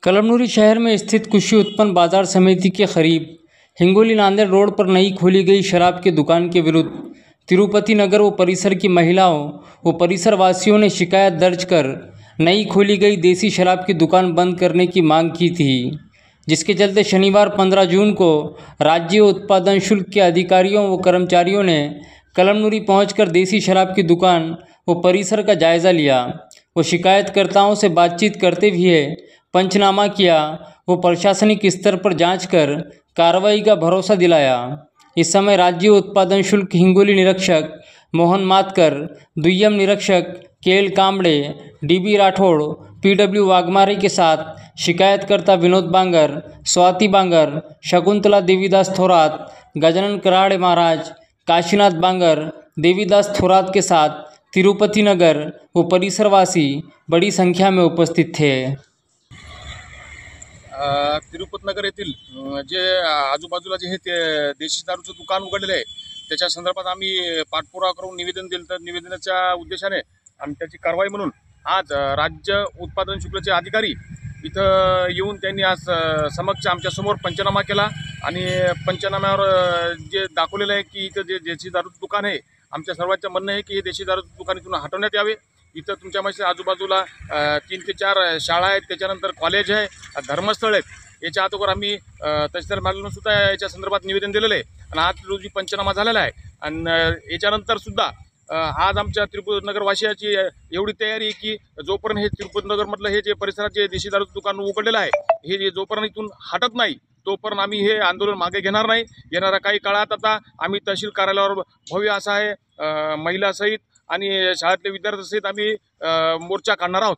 कलमनुरी शहर में स्थित कृषि उत्पन्न बाजार समिति के करीब हिंगोली नांदेड़ रोड पर नई खोली गई शराब की दुकान के विरुद्ध तिरुपति नगर व परिसर की महिलाओं व परिसर वासियों ने शिकायत दर्ज कर नई खोली गई देसी शराब की दुकान बंद करने की मांग की थी, जिसके चलते शनिवार 15 जून को राज्य उत्पादन शुल्क के अधिकारियों व कर्मचारियों ने कलमनुरी पहुंचकर देसी शराब की दुकान व परिसर का जायज़ा लिया व शिकायतकर्ताओं से बातचीत करते हुए पंचनामा किया व प्रशासनिक स्तर पर जांच कर कार्रवाई का भरोसा दिलाया। इस समय राज्य उत्पादन शुल्क हिंगोली निरीक्षक मोहन मातकर, दुय्यम निरीक्षक K L Kambade, D B Rathod, P W Waghmare के साथ शिकायतकर्ता विनोद बांगर, स्वाति बांगर, शकुंतला देवीदास थोरात, गजानन कराड़े महाराज, काशीनाथ बांगर, देवीदास थोरात के साथ तिरुपति नगर व परिसरवासी बड़ी संख्या में उपस्थित थे। तिरुपती नगर येथील जे आजूबाजूला जे हे ते देशी दारूचं दुकान उघडलेलं आहे त्याच्या संदर्भात आम्ही पाठपुरावा करून निवेदन दिलं, तर निवेदनाच्या उद्देशाने आणि त्याची कारवाई म्हणून आज राज्य उत्पादन शुल्काचे अधिकारी इथं येऊन त्यांनी आज समक्ष आमच्यासमोर पंचनामा केला आणि पंचनाम्यावर जे दाखवलेलं आहे की इथं जे देशी दारूचं दुकान आहे, आमच्या सर्वांचं म्हणणं आहे की हे देशी दारूचं दुकान इथून हटवण्यात यावे। इथं तुमच्या माहिती आजूबाजूला 3 ते 4 शाळा आहेत, त्याच्यानंतर कॉलेज आहे, धर्मस्थळ आहेत। याच्या अगोदर आम्ही तहसीलदार मॅडमला सुद्धा याच्या संदर्भात निवेदन दिलेलं आहे आणि आज रोजी पंचनामा झालेला आहे। आणि याच्यानंतर सुद्धा आज आमच्या तिरुपती नगरवासियाची एवढी तयारी आहे की जोपर्यंत हे तिरुपती नगरमधलं हे जे परिसरात जे देशी दारूचं दुकान उघडलेलं आहे हे जे जोपर्यंत इथून हटत नाही तोपर्यंत आम्ही हे आंदोलन मागे घेणार नाही। येणाऱ्या काही काळात आता आम्ही तहसील कार्यालयावर भव्य असा आहे महिलासहित आणि शाळेतल्या विद्यार्थ्यांसहित आम्ही मोर्चा काढणार आहोत।